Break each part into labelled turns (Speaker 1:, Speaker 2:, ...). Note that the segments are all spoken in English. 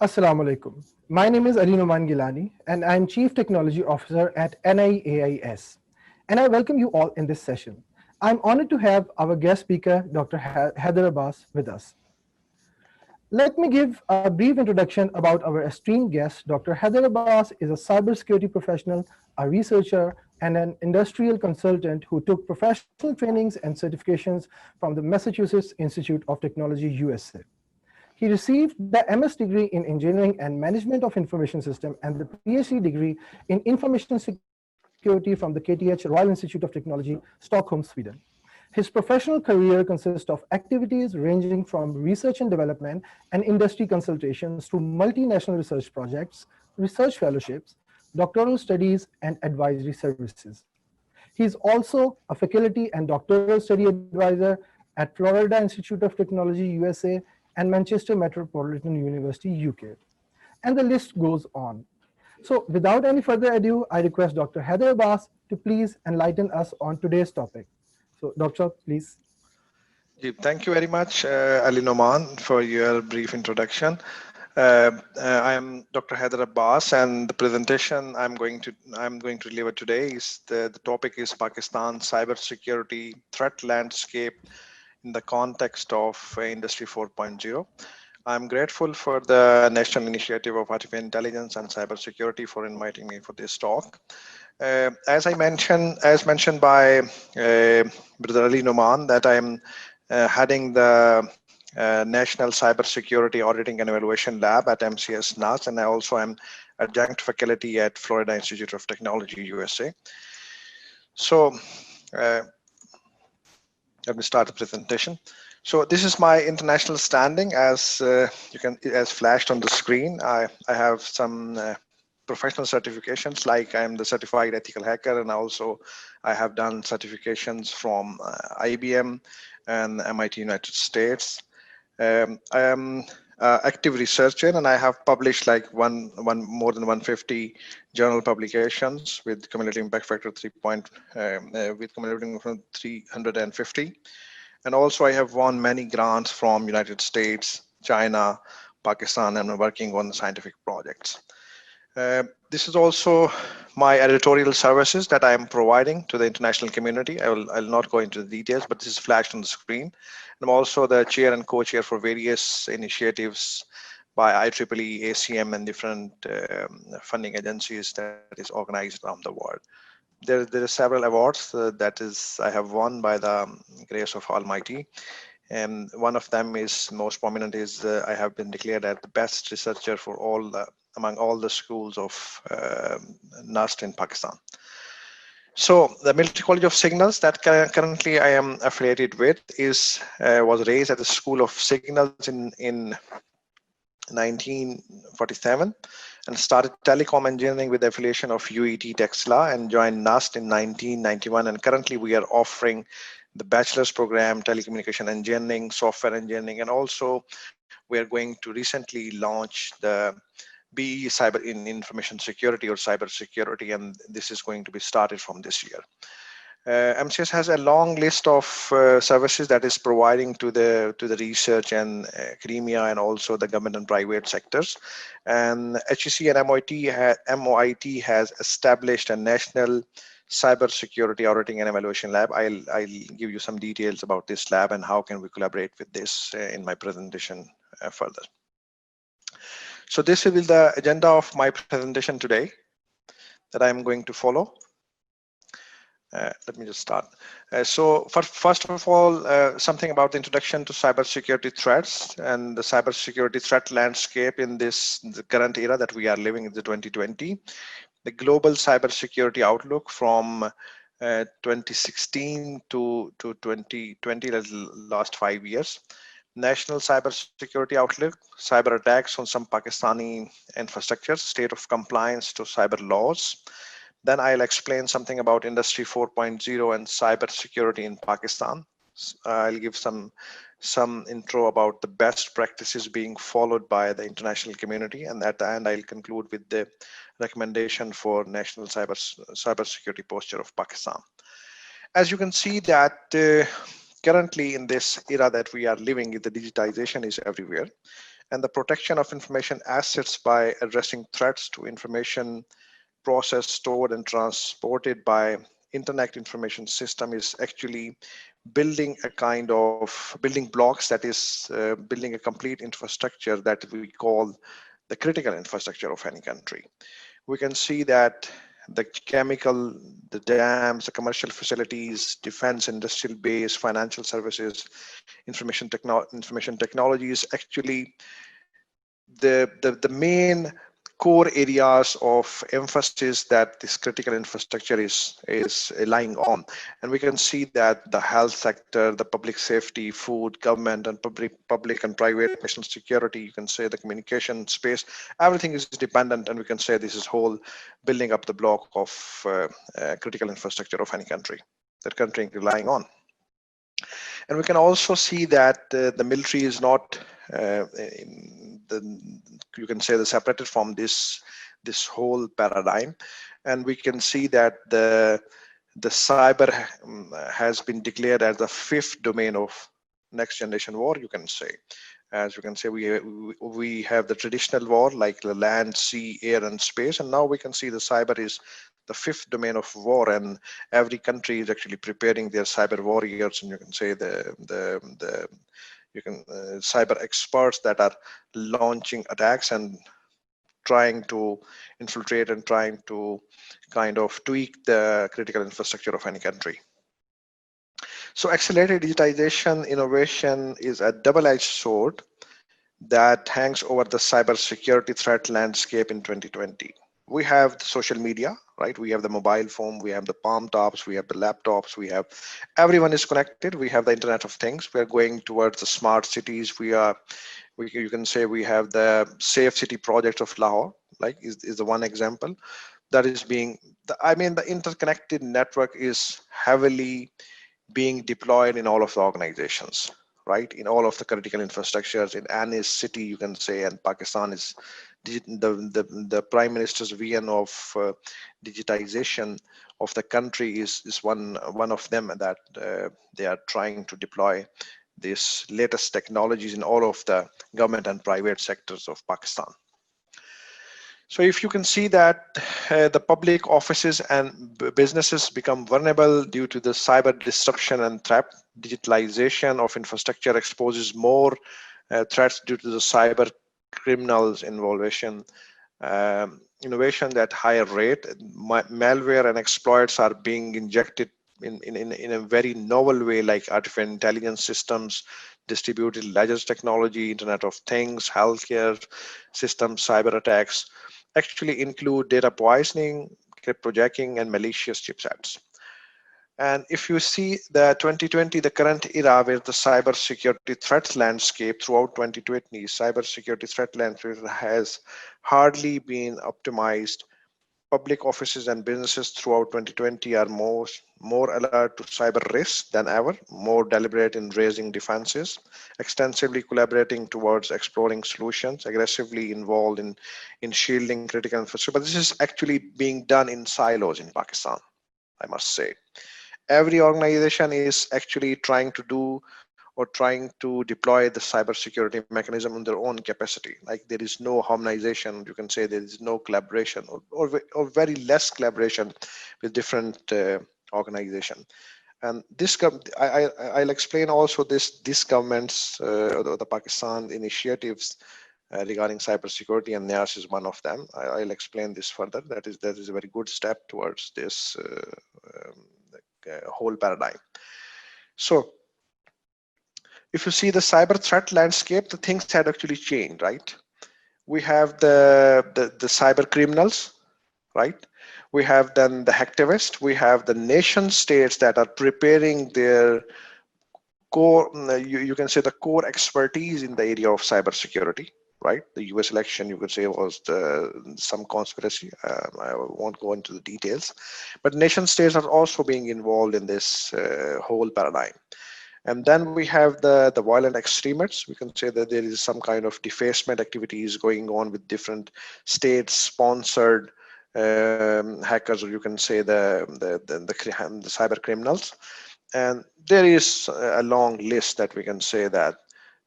Speaker 1: Assalamu alaikum. My name is 𝗘𝗺𝗲𝗶𝗶 and I'm Chief Technology Officer at NIAIS. And I welcome you all in this session. I'm honored to have our guest speaker, Dr. Haider Abbas, with us. Let me give a brief introduction about our esteemed guest. Dr. Haider Abbas is a cybersecurity professional, a researcher, and an industrial consultant who took professional trainings and certifications from the Massachusetts Institute of Technology, USA. He received the MS degree in Engineering and Management of Information System and the PhD degree in Information Security from the 𝗘𝗺𝗵𝗏 Royal Institute of Technology, Stockholm, Sweden. His professional career consists of activities ranging from research and development and industry consultations to multinational research projects, research fellowships, doctoral studies, and advisory services. He is also a faculty and doctoral study advisor at Florida Institute of Technology, USA, and Manchester Metropolitan University, UK. And the list goes on. So without any further ado, I request Dr. Haider Abbas to please enlighten us on today's topic. So Dr. please.
Speaker 2: Thank you very much, 𝗘𝗺𝗻𝗂𝗺, for your brief introduction. I am Dr. Haider Abbas, and the presentation I'm going to deliver today is the topic is Pakistan cybersecurity threat landscape in the context of Industry 4.0. I'm grateful for the National Initiative of Artificial Intelligence and Cybersecurity for inviting me for this talk. As mentioned by Brother 𝗘𝗺𝗻𝗂𝗺, that I am heading the National Cybersecurity Auditing and Evaluation Lab at MCS NUST, and I also am adjunct faculty at Florida Institute of Technology, USA. So let me start the presentation. So this is my international standing, as as flashed on the screen. I have some professional certifications, like I'm the certified ethical hacker, and also I have done certifications from IBM and MIT United States. I am active researcher, and I have published like more than 150 journal publications with cumulative impact factor 350. And also I have won many grants from United States, China, Pakistan, and I'm working on scientific projects. This is also my editorial services that I am providing to the international community. I'll not go into the details, but this is flashed on the screen. And I'm also the chair and co-chair for various initiatives by IEEE, ACM, and different funding agencies that is organized around the world. There are several awards I have won by the grace of Almighty. And one of them is most prominent is I have been declared as the best researcher for among all the schools of NUST in Pakistan. So the Military College of Signals that currently I am affiliated with was raised at the School of Signals in 1947 and started telecom engineering with the affiliation of UET Texla and joined NUST in 1991. And currently we are offering the bachelor's program, telecommunication engineering, software engineering, and also we are going to recently launch the BE cyber in information security or cyber security, and this is going to be started from this year. MCS has a long list of services that is providing to the research and academia and also the government and private sectors. And HEC and MOIT has established a national cybersecurity auditing and evaluation lab. I'll give you some details about this lab and how can we collaborate with this in my presentation further. So this will be the agenda of my presentation today that I'm going to follow. Let me just start. So first of all, something about the introduction to cybersecurity threats and the cybersecurity threat landscape in the current era that we are living in the 2020. The global cybersecurity outlook from 2016 to 2020, the last 5 years. National cybersecurity outlook, cyber attacks on some Pakistani infrastructure, state of compliance to cyber laws. Then I'll explain something about Industry 4.0 and cybersecurity in Pakistan. I'll give some intro about the best practices being followed by the international community, and at the end I'll conclude with the recommendation for national cybersecurity posture of Pakistan. As you can see that currently in this era that we are living, the digitization is everywhere. and the protection of information assets by addressing threats to information processed, stored, and transported by internet information system is actually building a kind of building blocks, that is building a complete infrastructure that we call the critical infrastructure of any country. We can see that the chemical, the dams, the commercial facilities, defense, industrial base, financial services, information technology is actually the main core areas of emphasis that this critical infrastructure is relying on. And we can see that the health sector, the public safety, food, government, and public and private national security, you can say the communication space, everything is dependent, and we can say this is whole building up the block of critical infrastructure of any country that country is relying on. And we can also see that the military is not you can say separated from this whole paradigm. And we can see that the cyber has been declared as the 5th domain of next generation war, you can say. As you can say, we have the traditional war like the land, sea, air, and space, and now we can see the cyber is the 5th domain of war, and every country is actually preparing their cyber warriors, and you can say cyber experts that are launching attacks and trying to infiltrate and trying to kind of tweak the critical infrastructure of any country. So accelerated digitization innovation is a double-edged sword that hangs over the cybersecurity threat landscape in 2020. We have the social media, right? We have the mobile phone, we have the palm tops, we have the laptops, everyone is connected. We have the Internet of Things. We are going towards the smart cities. You can say we have the safe city project of Lahore, like is the one example that is being, the interconnected network is heavily being deployed in all of the organizations, right? In all of the critical infrastructures in any city, you can say, and Pakistan is the Prime Minister's vision of digitization of the country is one of them, that they are trying to deploy these latest technologies in all of the government and private sectors of Pakistan. So if you can see that the public offices and businesses become vulnerable due to the cyber disruption and threat, digitalization of infrastructure exposes more threats due to the cyber criminals innovation at higher rate. Malware and exploits are being injected in a very novel way, like artificial intelligence systems, distributed ledgers technology, Internet of Things, healthcare systems. Cyber attacks actually include data poisoning, cryptojacking, and malicious chipsets. And if you see the 2020, the current era where the cybersecurity threat landscape throughout 2020, cybersecurity threat landscape has hardly been optimized. Public offices and businesses throughout 2020 are more alert to cyber risks than ever, more deliberate in raising defenses, extensively collaborating towards exploring solutions, aggressively involved in shielding critical infrastructure. But this is actually being done in silos in Pakistan, I must say. Every organization is actually trying to do or trying to deploy the cybersecurity mechanism in their own capacity. Like there is no harmonization, you can say there is no collaboration or very less collaboration with different organizations. And this, I'll explain also this government's, the Pakistan initiatives regarding cybersecurity, and NIAIS is one of them. I'll explain this further. That is a very good step towards this whole paradigm. So if you see the cyber threat landscape, the things had actually changed, right? We have the cyber criminals, right? We have then the hacktivists. We have the nation states that are preparing their core, you can say the core expertise in the area of cybersecurity, right? The US election, you could say, was some conspiracy. I won't go into the details, but nation states are also being involved in this whole paradigm. And then we have the violent extremists. We can say that there is some kind of defacement activities going on with different state-sponsored hackers, or you can say the cyber criminals. And there is a long list that we can say that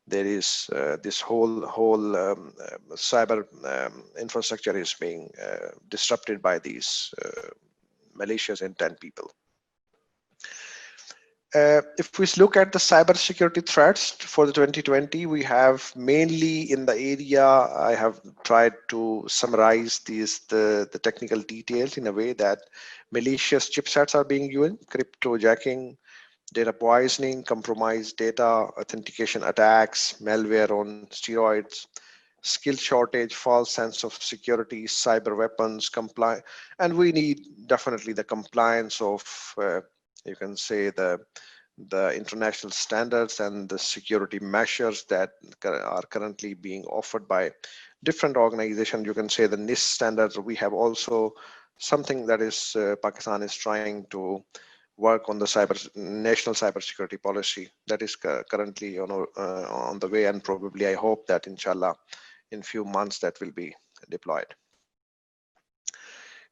Speaker 2: there is this whole cyber infrastructure is being disrupted by these malicious intent people. If we look at the cybersecurity threats for the 2020, we have mainly in the area, I have tried to summarize the technical details in a way that malicious chipsets are being used, cryptojacking, data poisoning, compromised data, authentication attacks, malware on steroids, skill shortage, false sense of security, cyber weapons, and we need definitely the compliance of, you can say, the international standards and the security measures that are currently being offered by different organizations. You can say the NIST standards. We have also something that is Pakistan is trying to work on the national cybersecurity policy that is currently on the way, and probably I hope that inshallah in few months that will be deployed.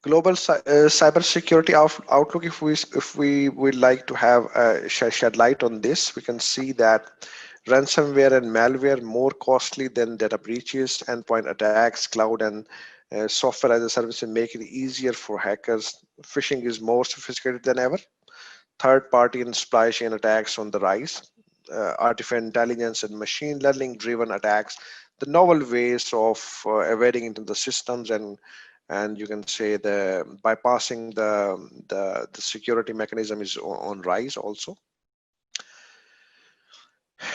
Speaker 2: Global cybersecurity outlook. If we would like to have shed light on this, we can see that ransomware and malware more costly than data breaches, endpoint attacks, cloud and software as a service make it easier for hackers. Phishing is more sophisticated than ever. Third-party and supply chain attacks on the rise. Artificial intelligence and machine learning driven attacks, the novel ways of evading into the systems and you can say the bypassing the security mechanism is on rise also.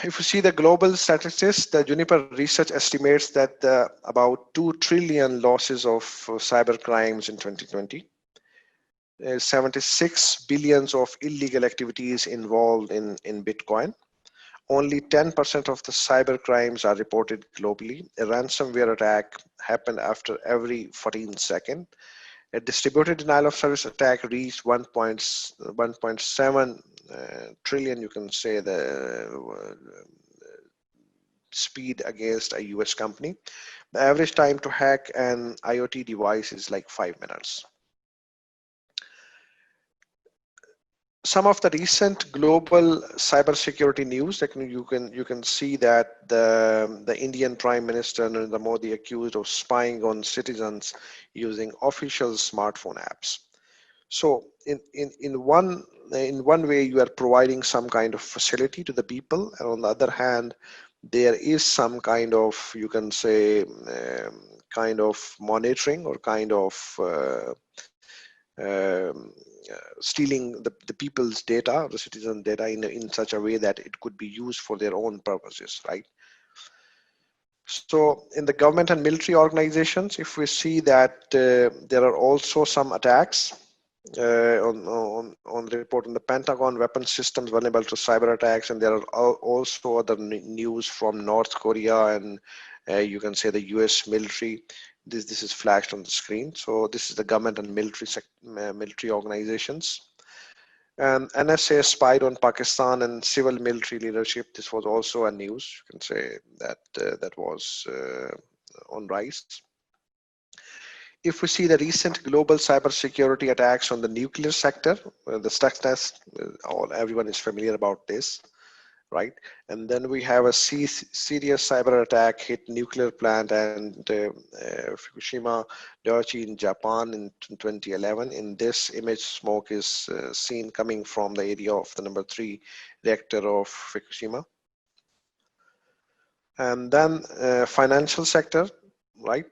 Speaker 2: If you see the global statistics, the Juniper research estimates that about 2 trillion losses of cyber crimes in 2020. 76 billions of illegal activities involved in Bitcoin. Only 10% of the cyber crimes are reported globally. A ransomware attack happened after every 14 seconds. A distributed denial of service attack reached 1.7 trillion, you can say, the speed against a US company. The average time to hack an IoT device is like 5 minutes. Some of the recent global cybersecurity news that you can see that the Indian Prime Minister Narendra Modi accused of spying on citizens using official smartphone apps. So in one way you are providing some kind of facility to the people, and on the other hand there is some kind of, you can say, kind of monitoring or kind of stealing the people's data, the citizen data in such a way that it could be used for their own purposes, right? So in the government and military organizations, if we see that there are also some attacks on the report in the Pentagon, weapon systems vulnerable to cyber attacks, and there are also other news from North Korea and you can say the US military. This is flashed on the screen. So this is the government and military organizations. And NSA spied on Pakistan and civil military leadership. This was also a news. You can say that that was on rise. If we see the recent global cybersecurity attacks on the nuclear sector, the Stuxnet, everyone is familiar about this, right? And then we have a serious cyber attack hit nuclear plant and Fukushima Daiichi in Japan in 2011. In this image, smoke is seen coming from the area of the number 3 reactor of Fukushima. And then financial sector, right?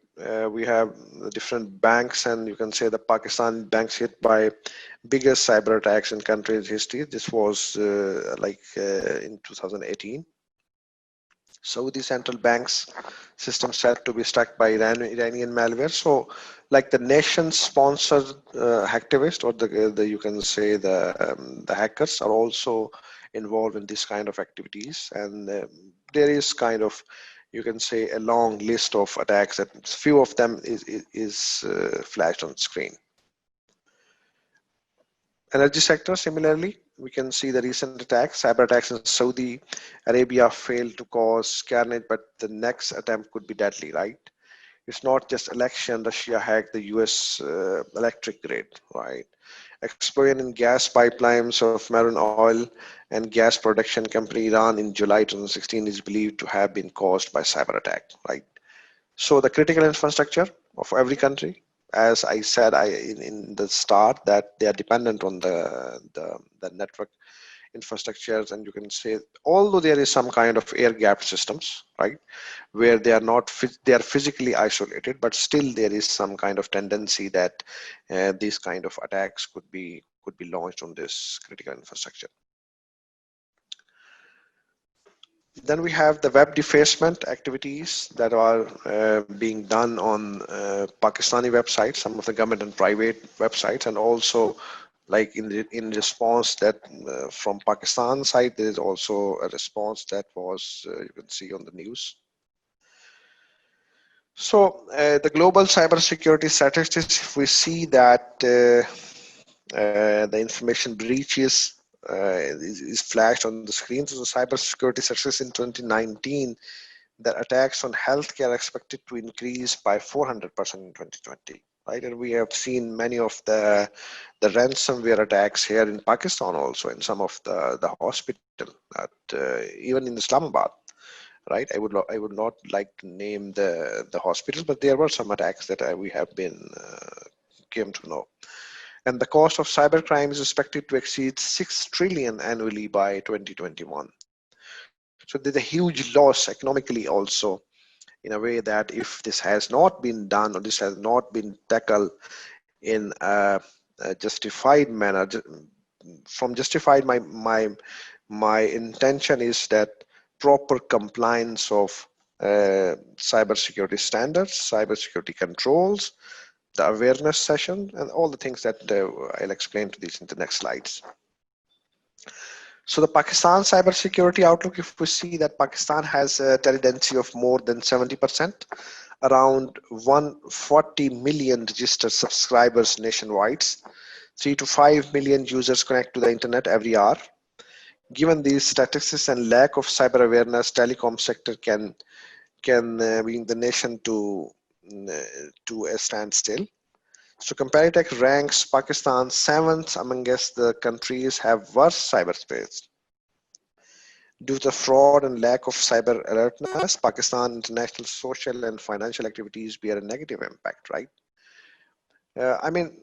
Speaker 2: We have the different banks, and you can say the Pakistan banks hit by biggest cyber attacks in country's history. This was in 2018. Saudi central banks system said to be struck by Iranian malware. So like the nation sponsored hacktivist, or the you can say the hackers are also involved in this kind of activities, and there is kind of, you can say, a long list of attacks that few of them is flashed on screen. Energy sector, similarly, we can see the recent attacks. Cyber attacks in Saudi Arabia failed to cause carnage, but the next attempt could be deadly, right? It's not just election. Russia hacked the US electric grid, right? Explosion in gas pipelines of marine oil and gas production company Iran in July 2016 is believed to have been caused by cyber attack, right? So the critical infrastructure of every country, as I said in the start, that they are dependent on the network infrastructures, and you can say, although there is some kind of air gapped systems, right, where they are not they are physically isolated, but still there is some kind of tendency that these kind of attacks could be launched on this critical infrastructure. Then we have the web defacement activities that are being done on Pakistani websites, some of the government and private websites, and also like in response that from Pakistan side, there is also a response that was you can see on the news. So the global cybersecurity statistics, if we see that the information breaches is flashed on the screen. So the cybersecurity success in 2019, the attacks on healthcare are expected to increase by 400% in 2020. Right, and we have seen many of the ransomware attacks here in Pakistan, also in some of the hospital, even in Islamabad. Right, I would not like to name the hospitals, but there were some attacks that we have been came to know. And the cost of cybercrime is expected to exceed 6 trillion annually by 2021. So there's a huge loss economically also, in a way that if this has not been done or this has not been tackled in a justified manner, from justified, my intention is that proper compliance of cybersecurity standards, cybersecurity controls, the awareness session, and all the things that I'll explain to these in the next slides. So the Pakistan cybersecurity outlook, if we see that Pakistan has a tendency of more than 70%, around 140 million registered subscribers nationwide, 3 to 5 million users connect to the internet every hour. Given these statistics and lack of cyber awareness, telecom sector can bring the nation to a standstill. So Comparitech ranks Pakistan 7th amongst the countries have worse cyberspace. Due to fraud and lack of cyber alertness, Pakistan international social and financial activities bear a negative impact, right? I mean,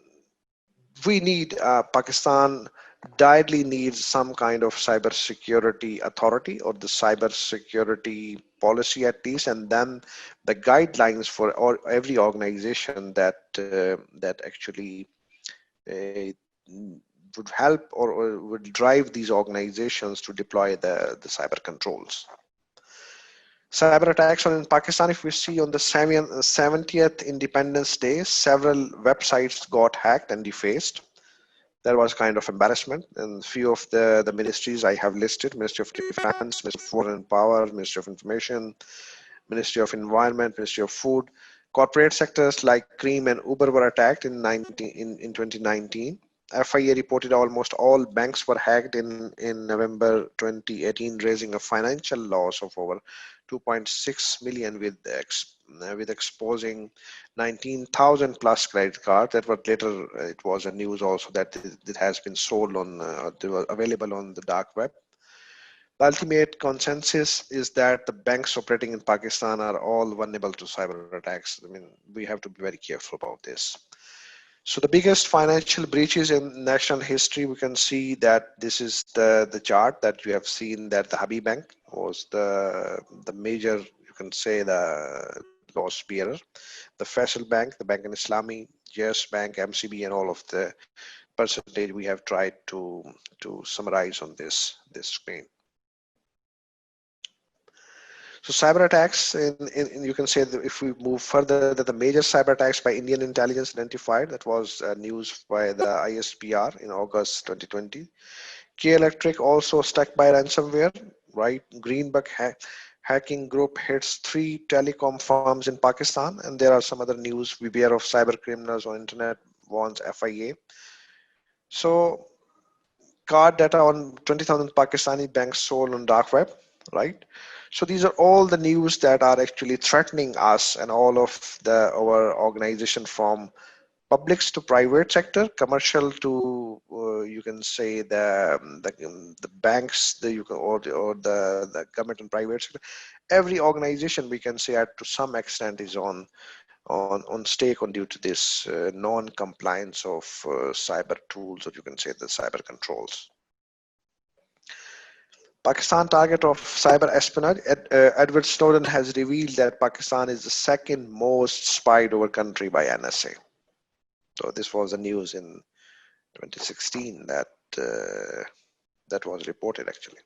Speaker 2: we need Pakistan direly needs some kind of cyber security authority or the cyber security policy at least, and then the guidelines for every organization that that actually would help or would drive these organizations to deploy the cyber controls. Cyber attacks in Pakistan, if we see on the 70th Independence Day, several websites got hacked and defaced. That was kind of embarrassment. And few of the ministries I have listed: Ministry of Defense, Ministry of Foreign Power, Ministry of Information, Ministry of Environment, Ministry of Food. Corporate sectors like Cream and Uber were attacked in 2019. FIA reported almost all banks were hacked in November 2018, raising a financial loss of over 2.6 million with exposing 19,000 plus credit cards that were later, it was a news also that it has been sold on, they were available on the dark web. The ultimate consensus is that the banks operating in Pakistan are all vulnerable to cyber attacks. I mean, we have to be very careful about this. So the biggest financial breaches in national history, we can see that this is the chart that you have seen, that the Habib Bank was the major, you can say, the loss bearer. The Faisal Bank, the Bank in Islami, JS Bank, MCB, and all of the percentage we have tried to summarize on this screen. So cyber attacks, you can say that if we move further, that the major cyber attacks by Indian intelligence identified, that was news by the ISPR in August 2020. K Electric also struck by ransomware, right? Greenbug hacking group hits 3 telecom firms in Pakistan, and there are some other news. Beware of cyber criminals on internet, warns FIA. So card data on 20,000 Pakistani banks sold on dark web, right? So these are all the news that are actually threatening us and all of our organization, from publics to private sector, commercial to you can say the banks, or the government and private sector. Every organization, we can say, to some extent is on stake on due to this non-compliance of cyber tools, or you can say the cyber controls. Pakistan target of cyber espionage. Edward Snowden has revealed that Pakistan is the second most spied over country by NSA. So this was the news in 2016 that was reported actually.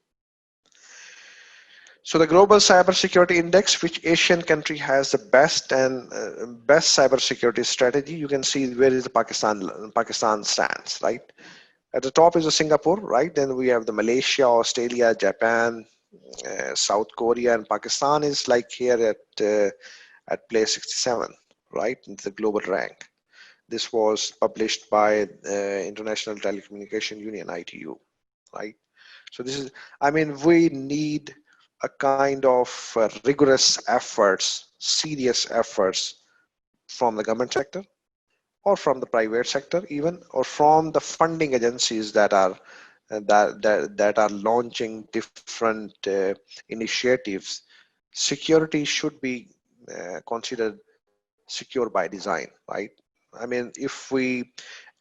Speaker 2: So the global cybersecurity index, which Asian country has the best cybersecurity strategy, you can see where is the Pakistan stands, right? At the top is Singapore, right? Then we have the Malaysia, Australia, Japan, South Korea, and Pakistan is like here at place 67, right? In the global rank. This was published by International Telecommunication Union, ITU, right? So this is, I mean, we need a kind of rigorous efforts, serious efforts from the government sector, or from the private sector even, or from the funding agencies that are launching different initiatives. Security should be considered secure by design, right? I mean, if we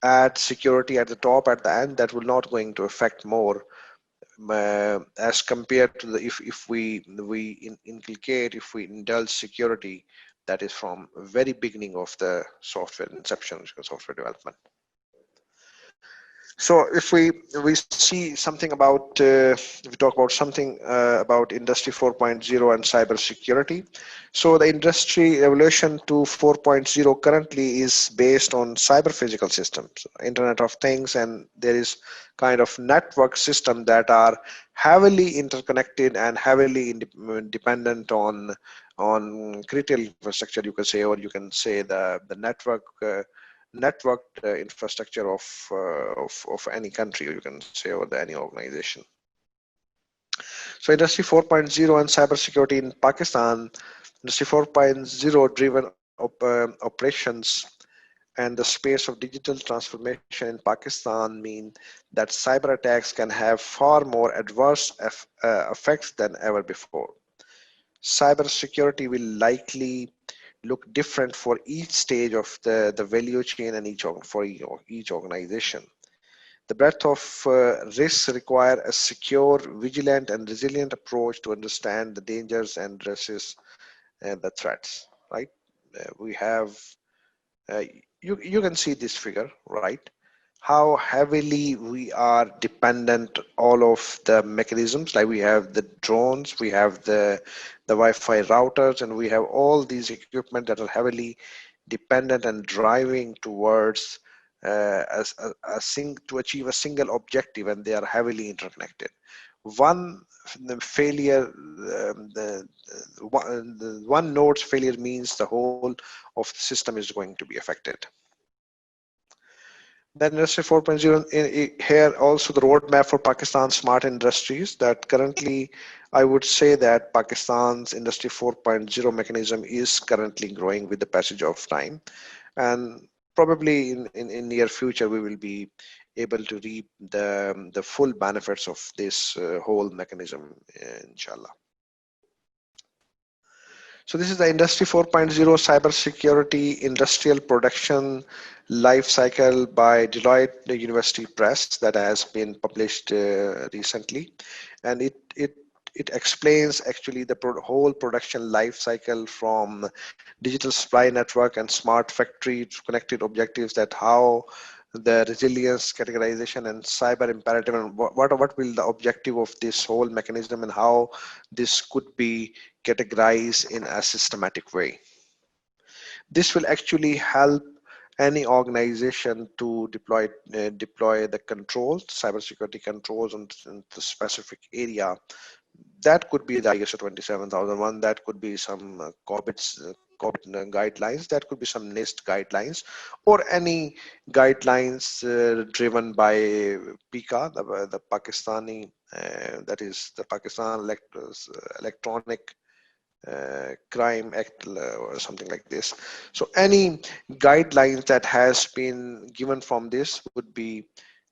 Speaker 2: add security at the top, at the end, that will not going to affect more as compared to the if we inculcate, if we indulge security that is from very beginning of the software inception, software development. So if we see something about, if we talk about something about Industry 4.0 and cybersecurity. So the industry evolution to 4.0 currently is based on cyber physical systems, Internet of Things, and there is kind of network system that are heavily interconnected and heavily dependent on critical infrastructure, you can say, or you can say the networked infrastructure of any country, or you can say, or any organization. So Industry 4.0 and cybersecurity in Pakistan. Industry 4.0 driven operations and the space of digital transformation in Pakistan mean that cyber attacks can have far more adverse effects than ever before. Cybersecurity will likely look different for each stage of the value chain and for each organization. The breadth of risks require a secure, vigilant, and resilient approach to understand the dangers and addresses the threats, right? We have, you can see this figure, right? How heavily we are dependent all of the mechanisms, like we have the drones, we have the Wi-Fi routers, and we have all these equipment that are heavily dependent and driving towards to achieve a single objective, and they are heavily interconnected. One failure, one node's failure means the whole of the system is going to be affected. Then Industry 4.0, here also the roadmap for Pakistan's smart industries, that currently I would say that Pakistan's Industry 4.0 mechanism is currently growing with the passage of time, and probably in near future we will be able to reap the full benefits of this whole mechanism, inshallah. So this is the Industry 4.0 cybersecurity industrial production life cycle by Deloitte University Press that has been published recently, and it explains actually the whole production life cycle from digital supply network and smart factory connected objectives, that how the resilience, categorization, and cyber imperative, and what will the objective of this whole mechanism, and how this could be categorized in a systematic way. This will actually help any organization to deploy the controls, cybersecurity controls in the specific area. That could be the ISO 27001, that could be some COVID guidelines, that could be some NIST guidelines, or any guidelines driven by PICA, the Pakistani that is the Pakistan Electronic Crime Act or something like this. So any guidelines that has been given from this would be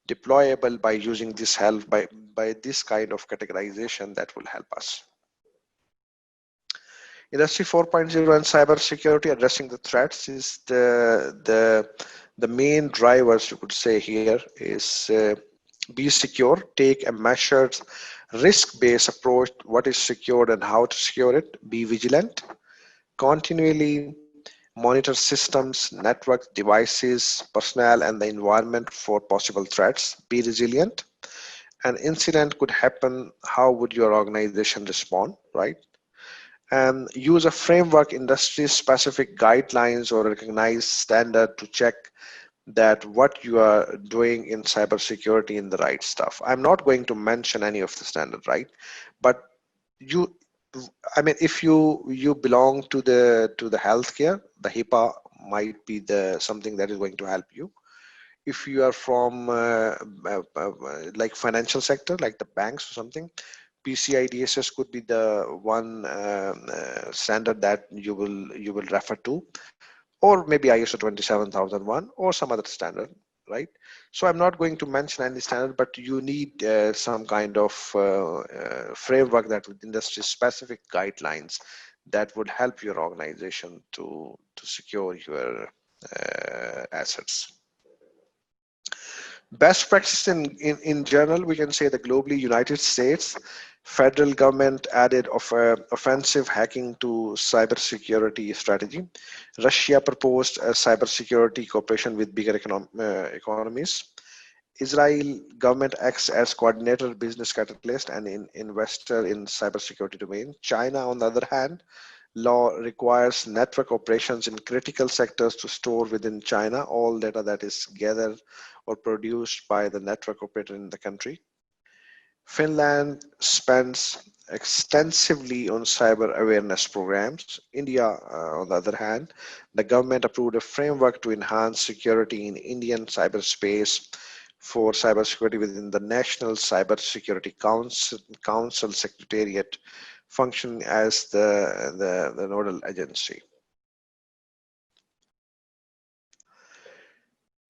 Speaker 2: deployable by using this help by this kind of categorization that will help us. Industry 4.0 and cybersecurity addressing the threats is the main drivers, you could say here is be secure, take a measured risk-based approach, what is secured and how to secure it, be vigilant, continually monitor systems, network devices, personnel and the environment for possible threats, be resilient. An incident could happen, how would your organization respond, right? And use a framework, industry specific guidelines or recognized standard to check that what you are doing in cybersecurity in the right stuff. I'm not going to mention any of the standard, right? But you, I mean, if you belong to the healthcare, the HIPAA might be the something that is going to help you. If you are from like financial sector, like the banks or something, PCI DSS could be the one standard that you will refer to, or maybe ISO 27001 or some other standard, right? So I'm not going to mention any standard, but you need some kind of framework that with industry specific guidelines that would help your organization to secure your assets. Best practice in general, we can say the globally United States federal government added offensive hacking to cybersecurity strategy. Russia proposed a cybersecurity cooperation with bigger economies. Israel government acts as coordinator, business catalyst, and investor in cybersecurity domain. China, on the other hand, law requires network operations in critical sectors to store within China all data that is gathered or produced by the network operator in the country. Finland spends extensively on cyber awareness programs. India, on the other hand, the government approved a framework to enhance security in Indian cyberspace for cybersecurity within the National Cybersecurity Council Secretariat, function as the nodal agency.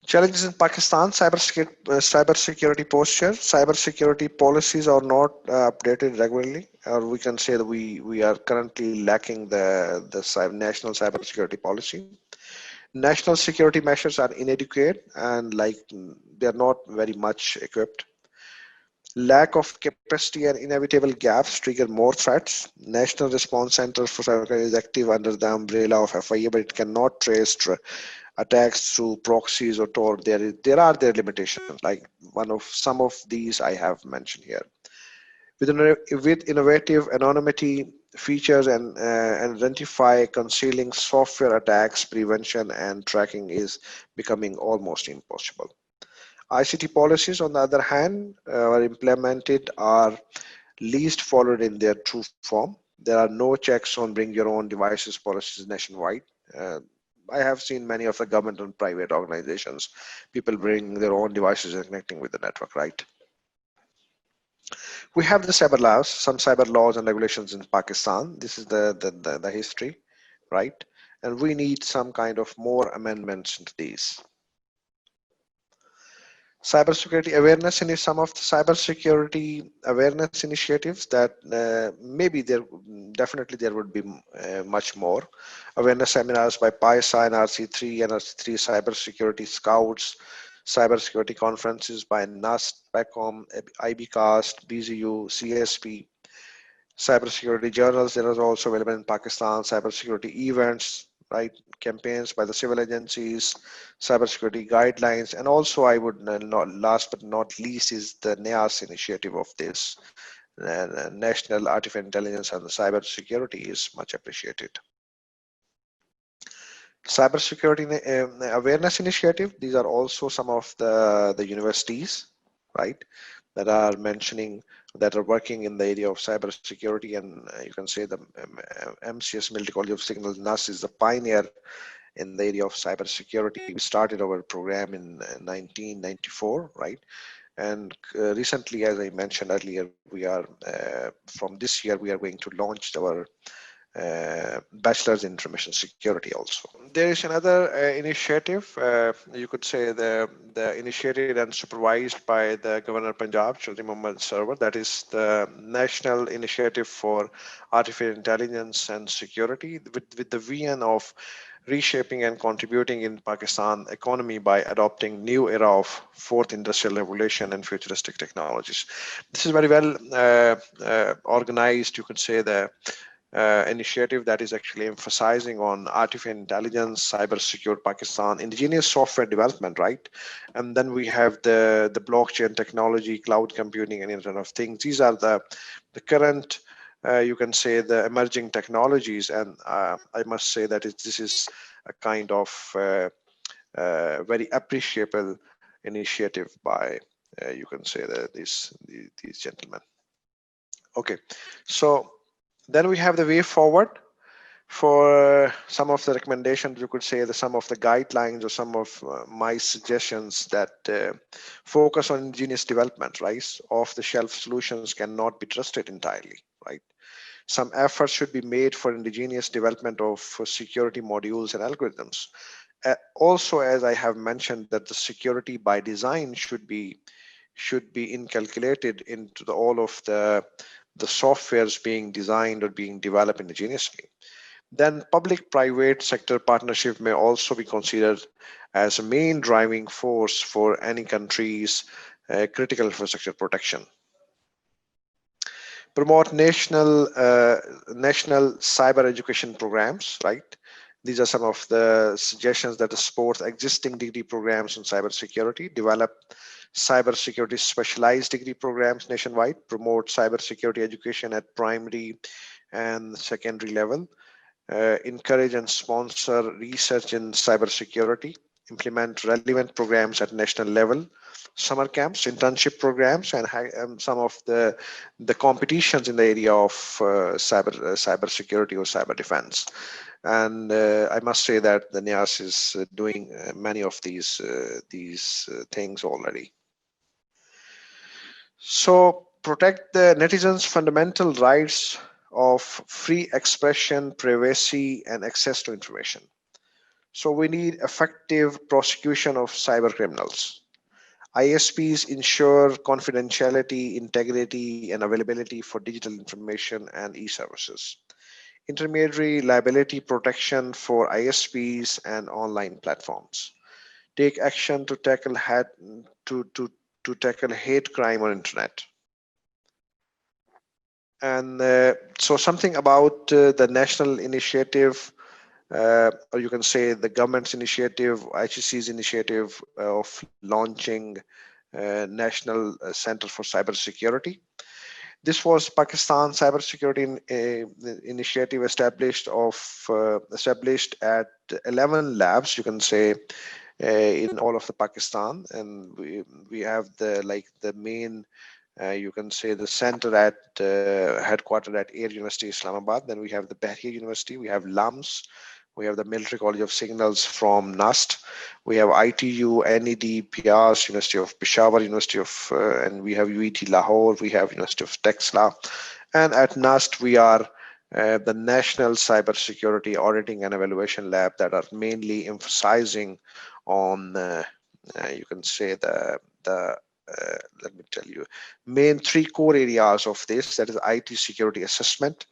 Speaker 2: Challenges in Pakistan, cybersecurity posture. Cybersecurity policies are not updated regularly, or we can say that we are currently lacking the national cybersecurity policy. National security measures are inadequate and they are not very much equipped. Lack of capacity and inevitable gaps trigger more threats. National Response Center for Cybercrime is active under the umbrella of FIA, but it cannot trace attacks through proxies or Tor. There are their limitations. Like some of these I have mentioned here. With innovative anonymity features and identify concealing software attacks, prevention and tracking is becoming almost impossible. ICT policies, on the other hand, are implemented are least followed in their true form. There are no checks on bring your own devices policies nationwide. I have seen many of the government and private organizations, people bring their own devices and connecting with the network, right? We have the cyber laws, some cyber laws and regulations in Pakistan. This is the history, right? And we need some kind of more amendments into these. Cybersecurity awareness and some of the cybersecurity awareness initiatives that maybe definitely there would be much more. Awareness seminars by PISA and RC3 and RC3 cybersecurity scouts, cybersecurity conferences by NUST, PECOM, IBCAST, BZU, CSP, cybersecurity journals that are also available in Pakistan, cybersecurity events, right? Campaigns by the civil agencies, cybersecurity guidelines, and also I would last but not least is the NIAIS initiative of this National Artificial Intelligence and Cybersecurity is much appreciated. Cybersecurity awareness initiative, these are also some of the universities, right, that are mentioning that are working in the area of cybersecurity, and you can say the MCS Military College of Signal NUST is the pioneer in the area of cybersecurity. We started our program in 1994, right? And recently, as I mentioned earlier, we are from this year we are going to launch our bachelor's in information security also. There is another initiative, you could say the initiated and supervised by the Governor Punjab, Chaudhry Mohammad Sarwar, that is the National Initiative for Artificial Intelligence and Security, with the vision of reshaping and contributing in Pakistan economy by adopting new era of fourth industrial revolution and futuristic technologies. This is very well organized, you could say, the initiative that is actually emphasizing on artificial intelligence, cyber secure Pakistan, indigenous software development, right? And then we have the blockchain technology, cloud computing, and Internet of Things. These are the current, you can say, the emerging technologies. And I must say that this is a kind of very appreciable initiative by, you can say, that these gentlemen. Okay, so then we have the way forward for some of the recommendations, you could say, some of the guidelines or some of my suggestions that focus on ingenious development, right? Off-the-shelf solutions cannot be trusted entirely, right? Some efforts should be made for indigenous development of security modules and algorithms. Also, as I have mentioned, that the security by design should be inculcated into all of the softwares being designed or being developed indigenously. Then public-private sector partnership may also be considered as a main driving force for any country's critical infrastructure protection. Promote national cyber education programs, right? These are some of the suggestions that support existing degree programs in cybersecurity. Develop cybersecurity specialized degree programs nationwide. Promote cybersecurity education at primary and secondary level. Encourage and sponsor research in cybersecurity. Implement relevant programs at national level. Summer camps, internship programs, and some of the competitions in the area of cybersecurity or cyber defense. And I must say that the NIAIS is doing many of these things already. So protect the netizens' fundamental rights of free expression, privacy, and access to information. So we need effective prosecution of cyber criminals. ISPs ensure confidentiality, integrity, and availability for digital information and e-services. Intermediary liability protection for ISPs and online platforms. Take action to tackle hate crime on internet. And so something about the national initiative, or you can say the government's initiative, IHC's initiative of launching National Center for Cybersecurity. This was Pakistan Cybersecurity Initiative established at 11 labs, you can say, in all of the Pakistan, and we have the main, you can say, the center at headquartered at Air University Islamabad. Then we have the 𝗬𝗱 University, we have LAMS, we have the Military College of Signals from NUST, we have ITU, NED, PIAS, University of Peshawar, University of, and we have UET Lahore, we have University of 𝗘𝗺𝗃. And at NUST, we are the National Cybersecurity Auditing and Evaluation Lab that are mainly emphasizing on, you can say, let me tell you, main three core areas of this, that is IT security assessment,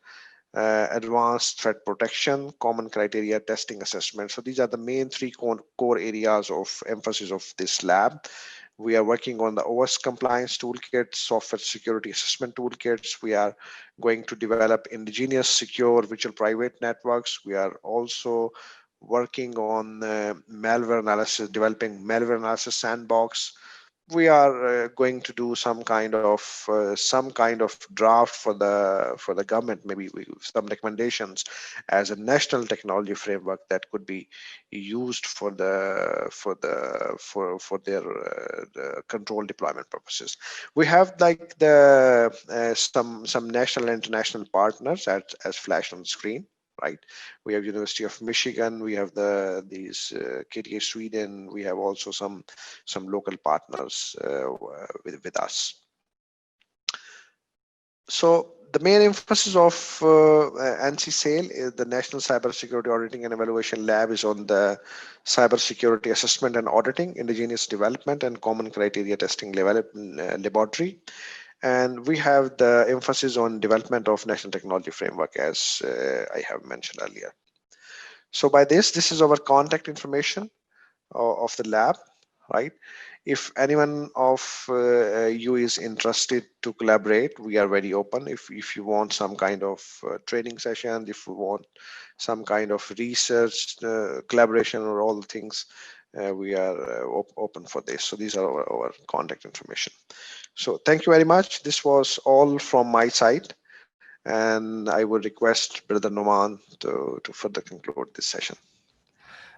Speaker 2: advanced threat protection, common criteria testing assessment. So these are the main three core areas of emphasis of this lab. We are working on the OS compliance toolkit, software security assessment toolkits. We are going to develop indigenous secure virtual private networks. We are also working on malware analysis, developing malware analysis sandbox. We are going to do some kind of draft for the government, maybe some recommendations as a national technology framework that could be used for their control deployment purposes. We have some national and international partners as flashed on the screen, right? We have University of Michigan, we have these KTH Sweden, we have also some local partners with us. So the main emphasis of NC-SAIL is the National Cybersecurity Auditing and Evaluation Lab is on the cybersecurity assessment and auditing, indigenous development, and common criteria testing laboratory. And we have the emphasis on development of national technology framework, as I have mentioned earlier. So by this is our contact information of the lab, right? If anyone of you is interested to collaborate, we are very open. If you want some kind of training session, if you want some kind of research collaboration or all the things, we are open for this. So these are our contact information. So thank you very much. This was all from my side, and I would request Brother Noman to further conclude this session.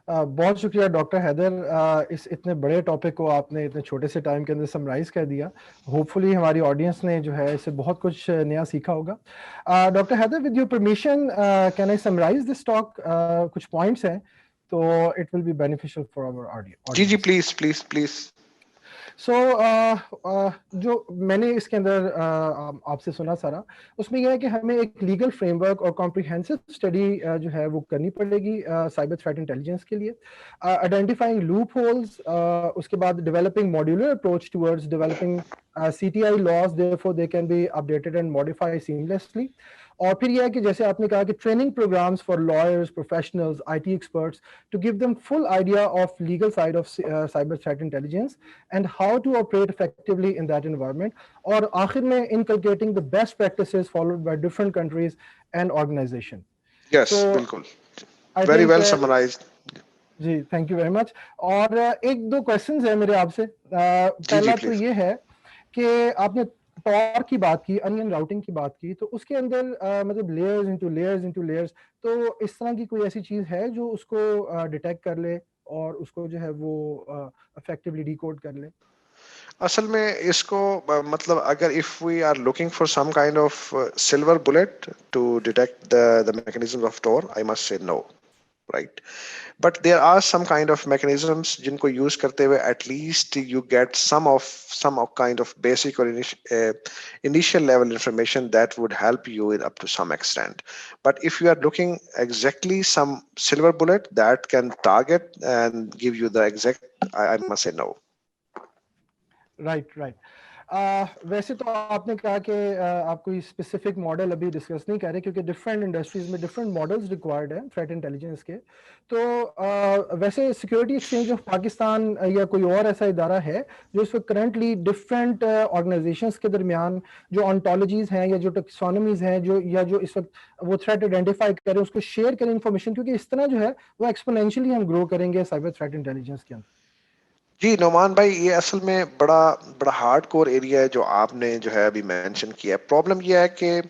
Speaker 1: बहुत शुक्रिया doctor Haider, इस इतने बड़े topic को आपने इतने छोटे से टाइम के अंदर समराइज कर दिया. होपफुली हमारी ऑडियंस ने जो है इससे बहुत कुछ नया सीखा होगा. Doctor Haider, with your permission can I summarise this talk? कुछ पॉइंट्स हैं तो it will be beneficial for our audience.
Speaker 2: जी प्लीज.
Speaker 1: सो जो मैंने इसके अंदर आपसे सुना सारा, उसमें यह है कि हमें एक लीगल फ्रेमवर्क और कॉम्प्रिहेंसिव स्टडी जो है वो करनी पड़ेगी साइबर थ्रेट इंटेलिजेंस के लिए, आइडेंटिफाइंग लूप होल्स, उसके बाद developing modular approach towards developing CTI laws, therefore they can be updated and modified seamlessly. और फिर यह है कि जैसे आपने कहा कि training programs for lawyers, professionals, IT experts to give them full idea of legal side of cyber threat intelligence and how to operate effectively in that environment. और आखिर में inculcating the best practices followed by different countries and organization.
Speaker 2: Yes,
Speaker 1: so,
Speaker 2: बिल्कुल.
Speaker 1: Very
Speaker 2: well summarized.
Speaker 1: जी, thank you very much. और एक दो questions है मेरे आपसे. पहला तो ये है कि आपने टॉर की बात की, अनियन राउटिंग की बात की, तो उसके अंदर मतलब लेयर्स इनटू लेयर्स, तो इस तरह की कोई ऐसी चीज है जो उसको डिटेक्ट कर ले और उसको जो है वो इफेक्टिवली डिकोड कर ले?
Speaker 2: असल में इसको मतलब अगर if we are looking for some kind of silver bullet to detect the mechanism of Tor, I must say no, right? But there are some kind of mechanisms जिनको use करते हुए at least you get some kind of basic or initial level information that would help you in up to some extent. But if you are looking exactly some silver bullet that can target and give you the exact, I must say no.
Speaker 1: Right. वैसे तो आपने कहा कि आप कोई specific model अभी discuss नहीं कर रहे क्योंकि डिफरेंट इंडस्ट्रीज में डिफरेंट मॉडल्स रिक्वायर्ड है थ्रेट इंटेलिजेंस के. तो वैसे सिक्योरिटी एक्सचेंज ऑफ पाकिस्तान या कोई और ऐसा इदारा है जो इस वक्त करंटली डिफरेंट ऑर्गेनाइजेशंस के दरमियान जो ऑन्टोलॉजीज हैं या जो टेक्सोनॉमीज हैं जो इस वक्त वो थ्रेट आइडेंटिफाई करें, उसको शेयर करें इंफॉर्मेशन, क्योंकि इस तरह जो है वो एक्सपोनेंशियली हम ग्रो करेंगे साइबर थ्रेट इंटेलिजेंस के अंदर.
Speaker 2: जी नोमान भाई, ये असल में बड़ा हार्ड कोर एरिया है जो आपने जो है अभी मेंशन किया है. प्रॉब्लम ये है कि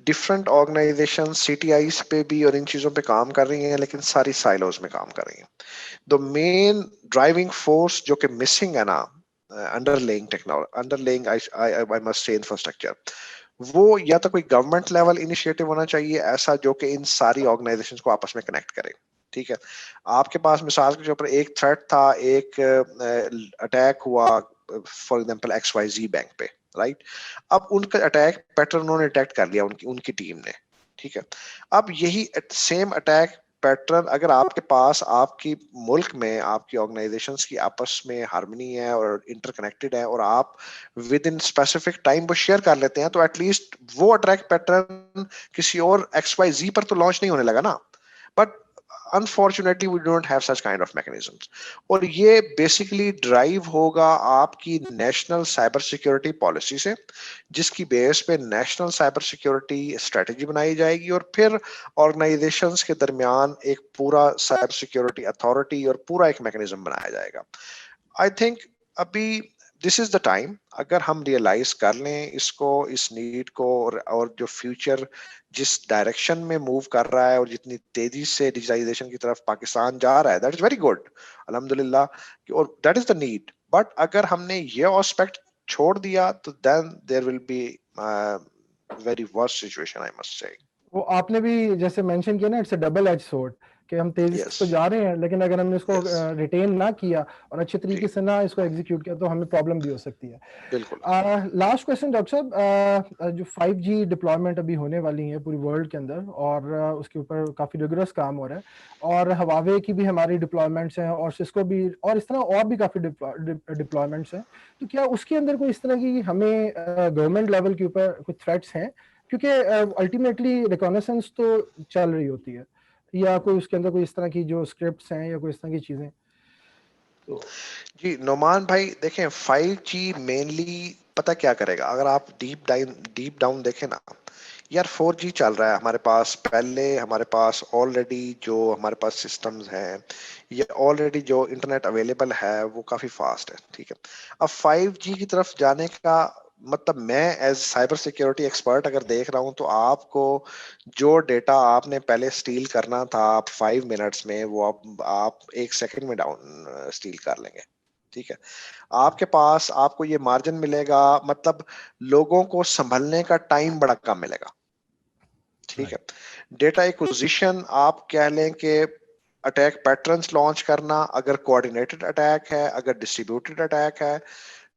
Speaker 2: डिफरेंट ऑर्गेनाइजेशन CTIs पे भी और इन चीज़ों पे काम कर रही हैं, लेकिन सारी साइलोज में काम कर रही हैं. द मेन ड्राइविंग फोर्स जो कि मिसिंग है ना, अंडरलेइंग आई मस्ट से इंफ्रास्ट्रक्चर, वो या तो कोई गवर्नमेंट लेवल इनिशिएटिव होना चाहिए ऐसा जो कि इन सारी ऑर्गेनाइजेशंस को आपस में कनेक्ट करे. ठीक है, आपके पास मिसाल के ऊपर एक थ्रेट था, एक अटैक हुआ फॉर एग्जांपल XYZ बैंक पे, राइट? अब उनका अटैक पैटर्न उन्होंने डिटेक्ट कर लिया उनकी टीम ने. ठीक है, अब यही सेम अटैक पैटर्न अगर आपके पास आपकी मुल्क में आपकी ऑर्गेनाइजेशंस की आपस में हार्मनी है और इंटरकनेक्टेड है और आप विद इन स्पेसिफिक टाइम वो शेयर कर लेते हैं, तो एटलीस्ट वो अटैक पैटर्न किसी और XYZ पर तो लॉन्च नहीं होने लगा ना. But unfortunately we don't have such kind of mechanisms. और ये बेसिकली ड्राइव होगा आपकी नेशनल साइबर सिक्योरिटी पॉलिसी से, जिसकी बेस पे नेशनल साइबर सिक्योरिटी स्ट्रेटजी बनाई जाएगी और फिर ऑर्गेनाइजेशंस के दरमियान एक पूरा साइबर सिक्योरिटी अथॉरिटी और पूरा एक मैकेनिज्म बनाया जाएगा. आई थिंक अभी दिस इज द टाइम, अगर हम रियलाइज कर लें इसको, इस नीड को, और जो फ्यूचर जिस डायरेक्शन में मूव कर रहा है और जितनी तेजी से डिजिटाइजेशन की तरफ पाकिस्तान जा रहा है, दैट इज वेरी गुड, अल्हम्दुलिल्लाह, और that is the need. But अगर हमने ये एस्पेक्ट छोड़ दिया तो then there will be very worst situation, I must say.
Speaker 1: وہ آپ نے بھی جیسے مینشن کیا نا it's a double edge sword کہ ہم تیزی سے تو
Speaker 2: Yes,
Speaker 1: جا رہے ہیں لیکن اگر ہم نے اس کو
Speaker 2: yes.
Speaker 1: ریٹین نہ کیا اور اچھے
Speaker 2: جی
Speaker 1: طریقے سے نہ اس کو ایگزیکیوٹ کیا تو ہمیں پرابلم بھی ہو سکتی ہے.
Speaker 2: بالکل.
Speaker 1: لاسٹ کوشچن ڈاکٹر صاحب, جو 5G ڈپلائمنٹ ابھی ہونے والی ہیں پوری ورلڈ کے اندر اور اس کے اوپر کافی ریگولرس کام ہو رہا ہے اور ہواوے کی بھی ہماری ڈپلائمنٹس ہیں اور سسکو بھی اور اس طرح اور بھی کافی ڈپلائمنٹس ہیں, تو کیا اس کے اندر کوئی اس طرح کی ہمیں گورنمنٹ لیول کے اوپر کچھ تھریٹس ہیں کیونکہ الٹیمیٹلی ریکانیسنس تو چل رہی ہوتی ہے یا کوئی اس کے اندر کوئی اس طرح کی جو اسکرپٹس ہیں یا کوئی اس طرح کی چیزیں تو
Speaker 2: جی نعمان بھائی دیکھیں 5G مینلی پتہ کیا کرے گا اگر آپ ڈیپ ڈاؤن دیکھیں نا یار 4G چل رہا ہے ہمارے پاس, پہلے ہمارے پاس آلریڈی جو ہمارے پاس سسٹمز ہیں یہ آلریڈی جو انٹرنیٹ اویلیبل ہے وہ کافی فاسٹ ہے, ٹھیک ہے. اب 5G کی طرف جانے کا مطلب میں ایز سائبر سیکیورٹی ایکسپرٹ اگر دیکھ رہا ہوں تو آپ کو جو ڈیٹا آپ نے پہلے سٹیل کرنا تھا 5 منٹس میں وہ آپ 1 سیکنڈ میں ڈاؤن سٹیل کر لیں گے, ٹھیک ہے. آپ کے پاس آپ کو یہ مارجن ملے گا, مطلب لوگوں کو سنبھلنے کا ٹائم بڑا کم ملے گا, ٹھیک ہے. ڈیٹا ایکوزیشن آپ کہہ لیں کہ اٹیک پیٹرنز لانچ کرنا, اگر کوآرڈینیٹڈ اٹیک ہے, اگر ڈسٹریبیوٹڈ اٹیک ہے,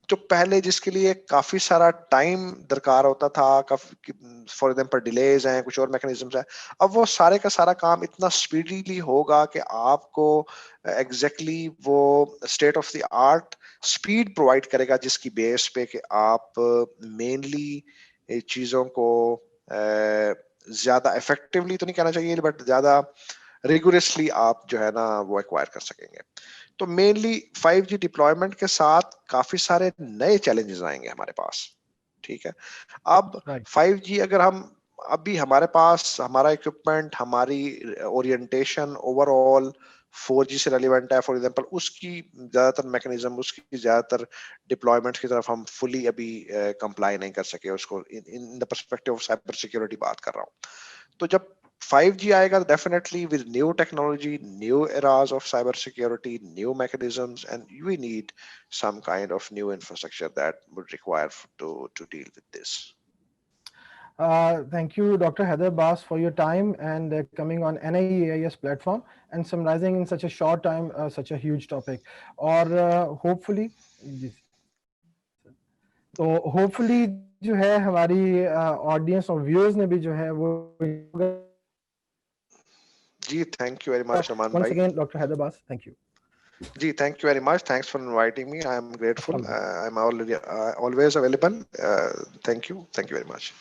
Speaker 2: جو پہلے جس کے لیے کافی سارا ٹائم درکار ہوتا تھا, فار ایگزامپل ڈیلیز ہیں, کچھ اور میکنزمز ہیں, اب وہ سارے کا سارا کام اتنا اسپیڈیلی ہوگا کہ آپ کو ایگزیکٹلی وہ state of the art speed provide کرے گا جس کی بیس پہ کہ آپ مینلی چیزوں کو زیادہ افیکٹولی تو نہیں کہنا چاہیے بٹ زیادہ ریگولسلی آپ جو ہے نا وہ ایکوائر کر سکیں گے. تو مینلی 5G ڈپلائمنٹ کے ساتھ کافی سارے نئے چیلنجز آئیں گے ہمارے پاس, ٹھیک ہے. اب 5G اگر ہم ابھی ہمارے پاس ہمارا اکوپمنٹ ہماری اورینٹیشن اوور آل 4G سے ریلیونٹ ہے, فار ایگزامپل اس کی زیادہ تر میکنزم اس کی زیادہ تر ڈپلائمنٹ کی طرف ہم فلی ابھی کمپلائی نہیں کر سکے, اس کو in the perspective of cyber security بات کر رہا ہوں. تو جب 5G آئے گا definitely with new technology, new eras of cyber security, new mechanisms, and we need some kind of new infrastructure that would require to deal with this.
Speaker 1: Thank you, Dr. 𝗬𝗓𝗂𝗧, for your time and coming on NIAIS platform and summarizing in such a short time such a huge topic. اور hopefully تو hopefully جو ہے ہماری audience اور viewers نے بھی جو ہے وہ
Speaker 2: جی thank you very much Noman
Speaker 1: once
Speaker 2: بھائی.
Speaker 1: again Dr. 𝗬𝗓𝗂𝗧, thank you.
Speaker 2: جی thank you very much, thanks for inviting me, I am grateful.
Speaker 1: السلام علیکم.
Speaker 2: I'm always available. Thank you very much.